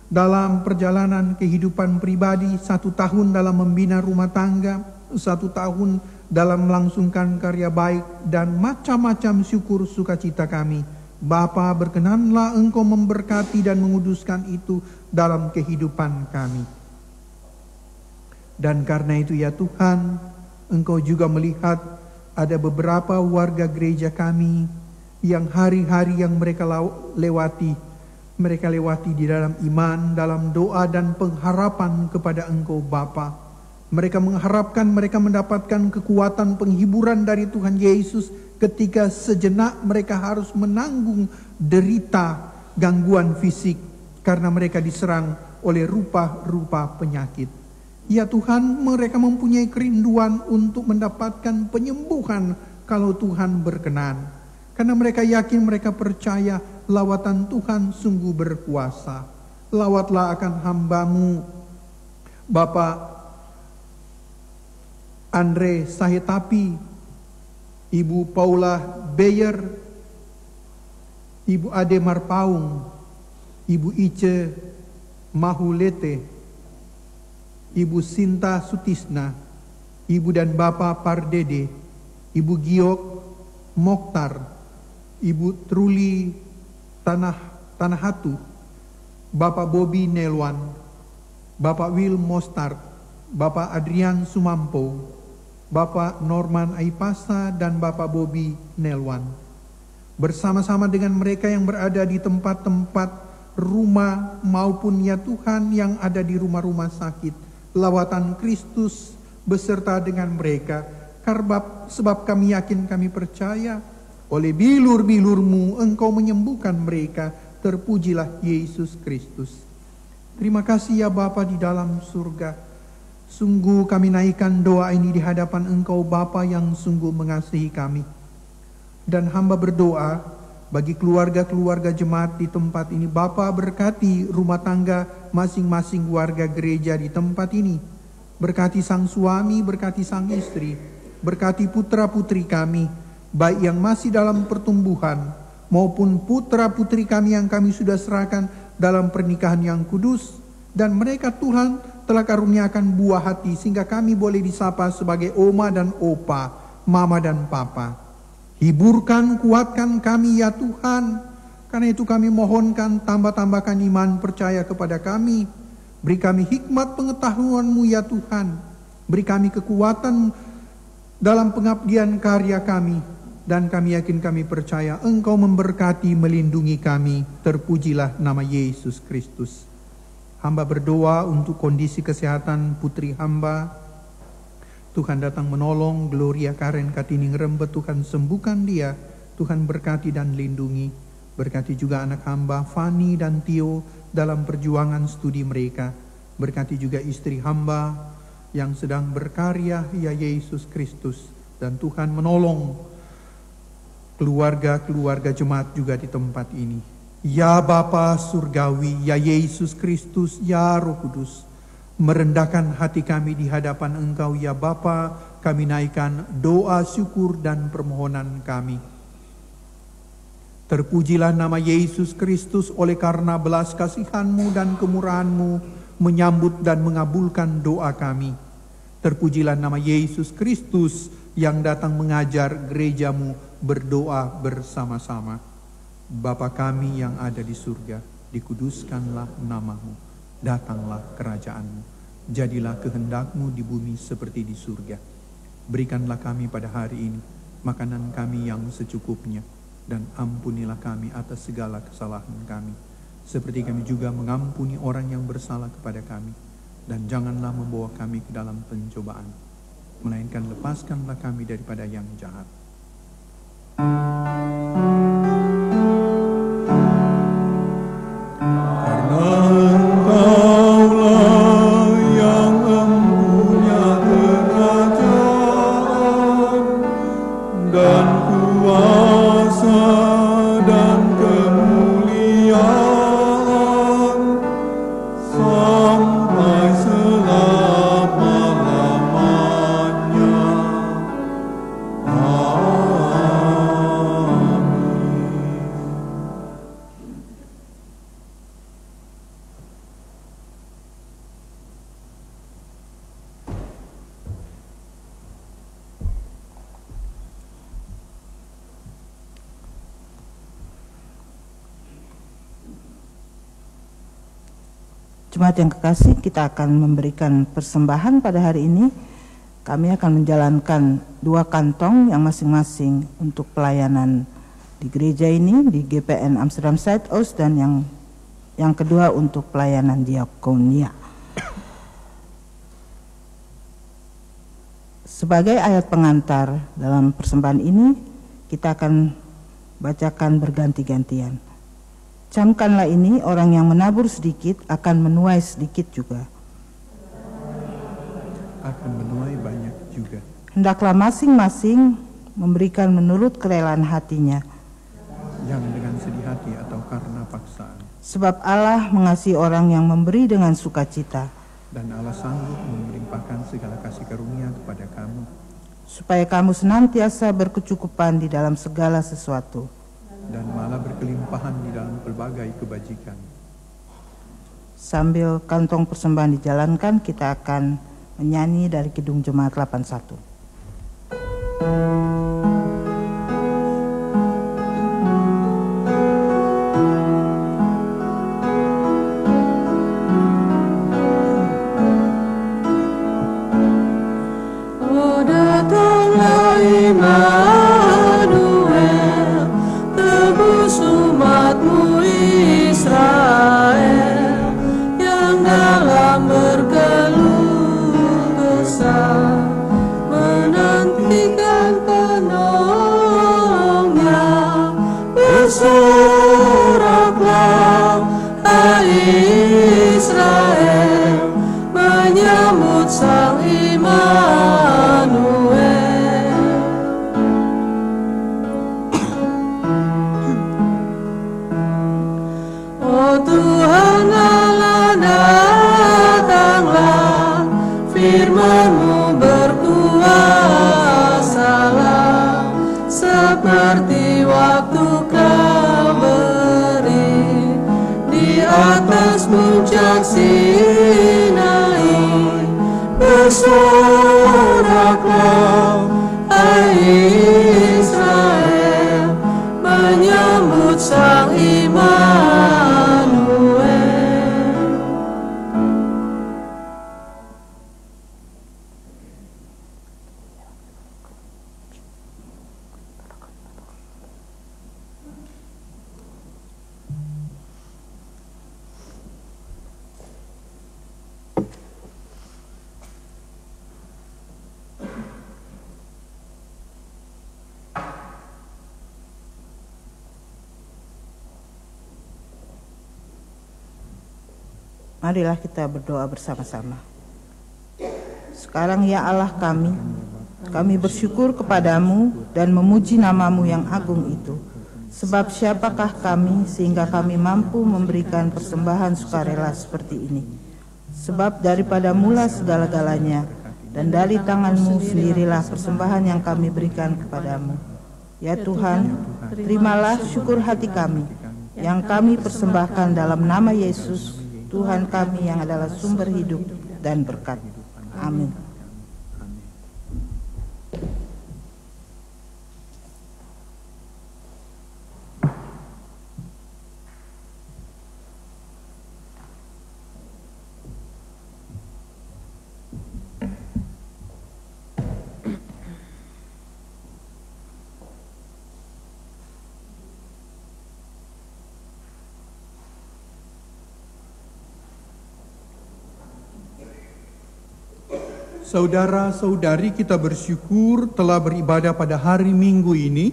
dalam perjalanan kehidupan pribadi, 1 tahun dalam membina rumah tangga, 1 tahun dalam melangsungkan karya baik, dan macam-macam syukur sukacita kami. Bapa, berkenanlah Engkau memberkati dan menguduskan itu dalam kehidupan kami. Dan karena itu ya Tuhan, Engkau juga melihat ada beberapa warga gereja kami yang hari-hari yang mereka lewati di dalam iman, dalam doa dan pengharapan kepada Engkau Bapa. Mereka mengharapkan mereka mendapatkan kekuatan penghiburan dari Tuhan Yesus ketika sejenak mereka harus menanggung derita gangguan fisik karena mereka diserang oleh rupa-rupa penyakit. Ya Tuhan, mereka mempunyai kerinduan untuk mendapatkan penyembuhan kalau Tuhan berkenan. Karena mereka yakin, mereka percaya lawatan Tuhan sungguh berkuasa. Lawatlah akan hamba-Mu Bapak Andre Sahetapi, Ibu Paula Beyer, Ibu Ade Marpaung, Ibu Ice Mahulete, Ibu Sinta Sutisna, Ibu dan Bapak Pardede, Ibu Giok Mokhtar, Ibu Truli Tanahatu, Bapak Bobby Nelwan, Bapak Will Mostart, Bapak Adrian Sumampo, Bapak Norman Aipasa, dan Bapak Bobby Nelwan. Bersama-sama dengan mereka yang berada di tempat-tempat rumah maupun ya Tuhan yang ada di rumah-rumah sakit, lawatan Kristus beserta dengan mereka. Sebab kami yakin, kami percaya, oleh bilur-bilur-Mu Engkau menyembuhkan mereka. Terpujilah Yesus Kristus. Terima kasih ya Bapa di dalam surga. Sungguh kami naikkan doa ini di hadapan Engkau Bapa yang sungguh mengasihi kami. Dan hamba berdoa bagi keluarga-keluarga jemaat di tempat ini. Bapa, berkati rumah tangga masing-masing warga gereja di tempat ini. Berkati sang suami, berkati sang istri, berkati putra-putri kami, baik yang masih dalam pertumbuhan maupun putra-putri kami yang kami sudah serahkan dalam pernikahan yang kudus. Dan mereka Tuhan telah karuniakan buah hati sehingga kami boleh disapa sebagai oma dan opa, mama dan papa. Hiburkan, kuatkan kami ya Tuhan. Karena itu kami mohonkan tambah-tambahkan iman percaya kepada kami. Beri kami hikmat pengetahuan-Mu ya Tuhan. Beri kami kekuatan dalam pengabdian karya kami. Dan kami yakin, kami percaya Engkau memberkati, melindungi kami. Terpujilah nama Yesus Kristus. Hamba berdoa untuk kondisi kesehatan putri hamba. Tuhan datang menolong. Gloria Karen Katining Rembet, Tuhan sembuhkan dia. Tuhan berkati dan lindungi. Berkati juga anak hamba Fani dan Tio dalam perjuangan studi mereka. Berkati juga istri hamba yang sedang berkarya, ya Yesus Kristus. Dan Tuhan menolong keluarga-keluarga jemaat juga di tempat ini. Ya Bapa Surgawi, ya Yesus Kristus, ya Roh Kudus, merendahkan hati kami di hadapan Engkau ya Bapa. Kami naikkan doa syukur dan permohonan kami. Terpujilah nama Yesus Kristus oleh karena belas kasihan-Mu dan kemurahan-Mu menyambut dan mengabulkan doa kami. Terpujilah nama Yesus Kristus yang datang mengajar gereja-Mu berdoa bersama-sama. Bapa kami yang ada di surga, dikuduskanlah nama-Mu, datanglah kerajaan-Mu, jadilah kehendak-Mu di bumi seperti di surga. Berikanlah kami pada hari ini makanan kami yang secukupnya, dan ampunilah kami atas segala kesalahan kami, seperti kami juga mengampuni orang yang bersalah kepada kami. Dan janganlah membawa kami ke dalam pencobaan, melainkan lepaskanlah kami daripada yang jahat. Jemaat yang kekasih, kita akan memberikan persembahan pada hari ini. Kami akan menjalankan 2 kantong yang masing-masing untuk pelayanan di gereja ini, di GPN Amsterdam Zuidoost, dan yang kedua untuk pelayanan diakonia. Sebagai ayat pengantar dalam persembahan ini, kita akan bacakan berganti-gantian. Camkanlah ini, orang yang menabur sedikit akan menuai sedikit juga. Akan menuai banyak juga. Hendaklah masing-masing memberikan menurut kerelaan hatinya. Jangan dengan sedih hati atau karena paksaan. Sebab Allah mengasihi orang yang memberi dengan sukacita. Dan Allah sanggup melimpahkan segala kasih karunia kepada kamu. Supaya kamu senantiasa berkecukupan di dalam segala sesuatu. Dan malah berkelimpahan di dalam pelbagai kebajikan. Sambil kantong persembahan dijalankan, kita akan menyanyi dari Kidung Jemaat 81. Oh, datanglah Immanuel, tebus umat-Mu Israel, yang dalam berkeluh kesah menantikan penolongnya. Bersoraklah, hai Israel, menyambut Sang Immanuel. Oh Tuhan Allah, datanglah, firman-Mu berkuasalah, seperti waktu Kau beri di atas puncak Sinai. Bersoraklah, hai Israel, menyambut Sang Immanuel. Marilah kita berdoa bersama-sama. Sekarang ya Allah kami bersyukur kepadamu dan memuji nama-Mu yang agung itu. Sebab siapakah kami sehingga kami mampu memberikan persembahan sukarela seperti ini? Sebab daripada mula segala-galanya, dan dari tangan-Mu sendirilah persembahan yang kami berikan kepadamu. Ya Tuhan, terimalah syukur hati kami, yang kami persembahkan dalam nama Yesus, Tuhan kami yang adalah sumber hidup dan berkat. Amin. Saudara-saudari, kita bersyukur telah beribadah pada hari Minggu ini,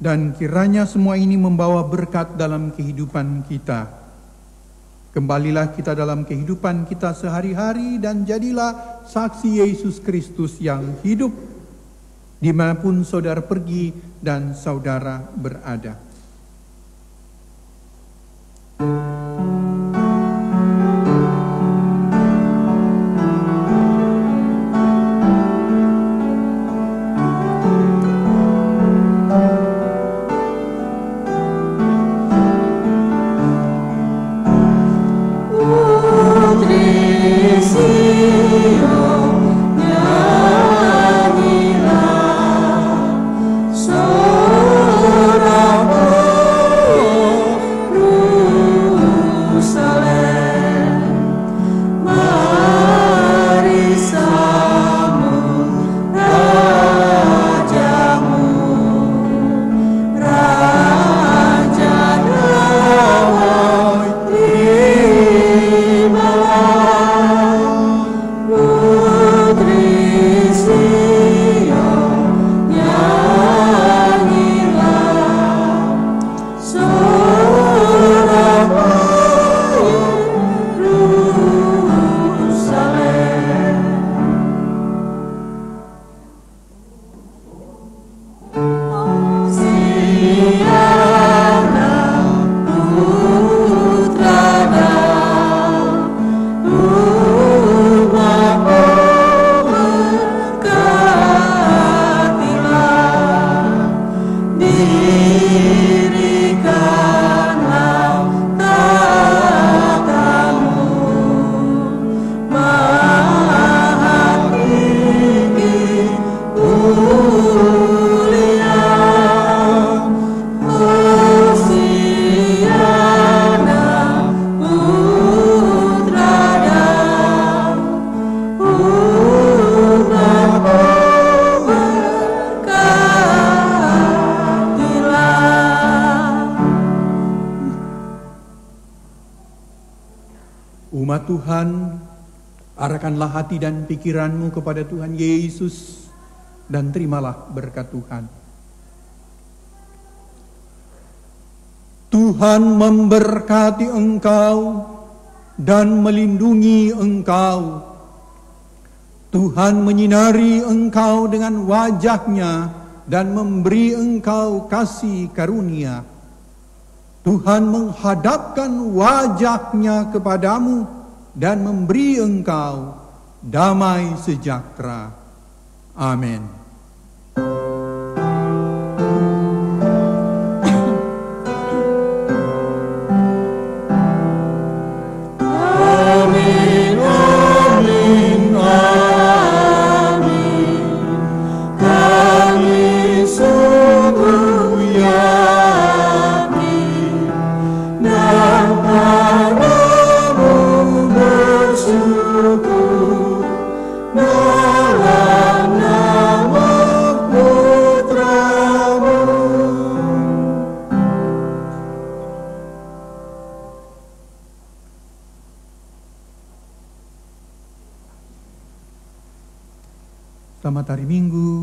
dan kiranya semua ini membawa berkat dalam kehidupan kita. Kembalilah kita dalam kehidupan kita sehari-hari dan jadilah saksi Yesus Kristus yang hidup dimanapun saudara pergi dan saudara berada. Umat Tuhan, arahkanlah hati dan pikiranmu kepada Tuhan Yesus dan terimalah berkat Tuhan. Tuhan memberkati engkau dan melindungi engkau. Tuhan menyinari engkau dengan wajah-Nya dan memberi engkau kasih karunia. Tuhan menghadapkan wajah-Nya kepadamu dan memberi engkau damai sejahtera. Amin. Selamat hari Minggu.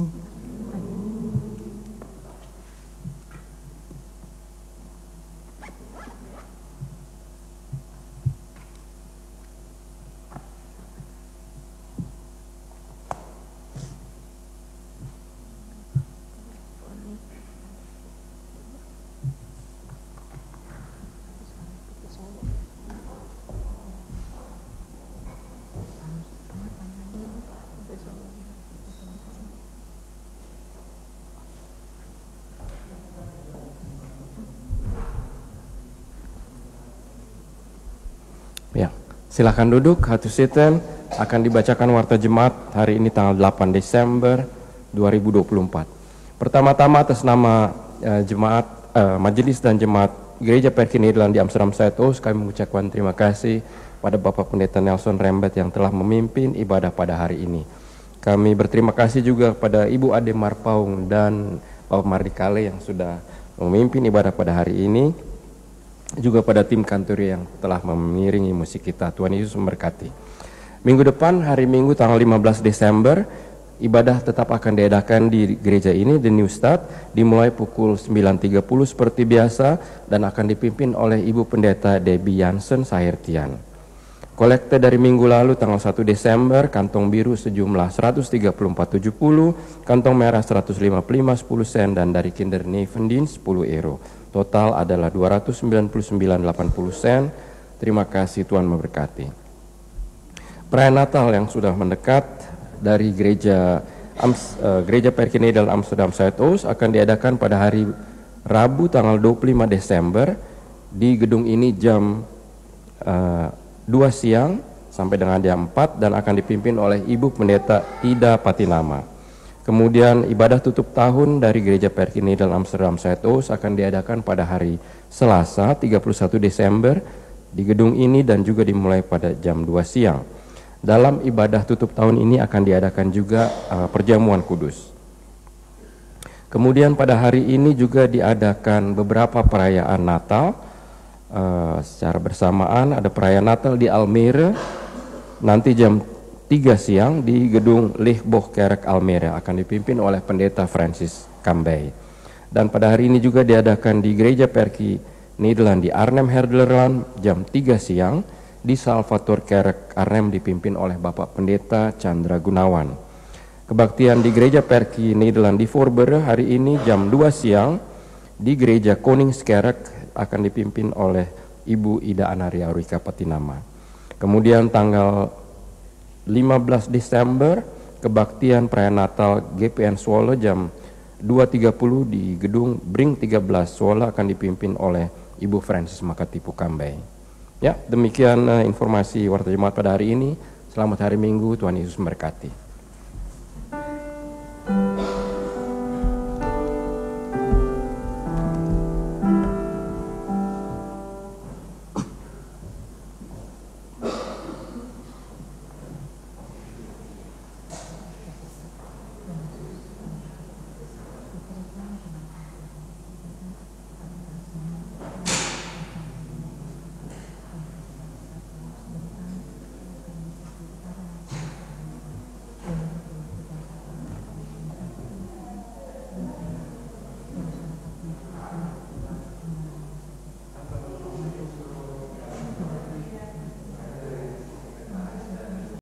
Ya, silakan duduk. Hatusiten akan dibacakan warta jemaat hari ini tanggal 8 Desember 2024. Pertama-tama atas nama jemaat, majelis dan jemaat Gereja Perki Nederland di Amsterdam Zuidoost, kami mengucapkan terima kasih pada Bapak Pendeta Nelson Rembet yang telah memimpin ibadah pada hari ini. Kami berterima kasih juga kepada Ibu Ade Marpaung dan Bapak Mardikale yang sudah memimpin ibadah pada hari ini. Juga pada tim kantori yang telah mengiringi musik kita. Tuhan Yesus memberkati. Minggu depan, hari Minggu tanggal 15 Desember, ibadah tetap akan diadakan di gereja ini, The New Start, dimulai pukul 9.30 seperti biasa, dan akan dipimpin oleh Ibu Pendeta Debbie Jansen Sahirtian. Kolekte dari minggu lalu tanggal 1 Desember, kantong biru sejumlah 134,70, kantong merah 155,10 sen, dan dari Kinder Nevendienst 10 euro. Total adalah 299,80 sen. Terima kasih, Tuhan memberkati. Perayaan Natal yang sudah mendekat dari gereja Perki Nederland Amsterdam Zuidoost akan diadakan pada hari Rabu tanggal 25 Desember di gedung ini jam 2 siang sampai dengan jam 4 dan akan dipimpin oleh Ibu Pendeta Ida Patinama. Kemudian ibadah tutup tahun dari Gereja Perki Nederland Amsterdam Zuidoost akan diadakan pada hari Selasa 31 Desember di gedung ini dan juga dimulai pada jam 2 siang. Dalam ibadah tutup tahun ini akan diadakan juga perjamuan kudus. Kemudian pada hari ini juga diadakan beberapa perayaan Natal secara bersamaan. Ada perayaan Natal di Almere nanti jam 3 siang di gedung Lichtbochkerk Almere, akan dipimpin oleh Pendeta Francis Kambey. Dan pada hari ini juga diadakan di Gereja Perki Nederland di Arnhem Herderland jam 3 siang di Salvator Kerk Arnhem dipimpin oleh Bapak Pendeta Chandra Gunawan. Kebaktian di Gereja Perki Nederland di Voorburg hari ini jam 2 siang di Gereja Koningskerk akan dipimpin oleh Ibu Ida Anaria Aurika Patinama. Kemudian tanggal 15 Desember, kebaktian perayaan Natal GPN Zwolle jam 2.30 di gedung Brink 13 Zwolle akan dipimpin oleh Ibu Francis Makatipu Kambey. Ya, demikian informasi warta jemaat pada hari ini. Selamat hari Minggu, Tuhan Yesus memberkati.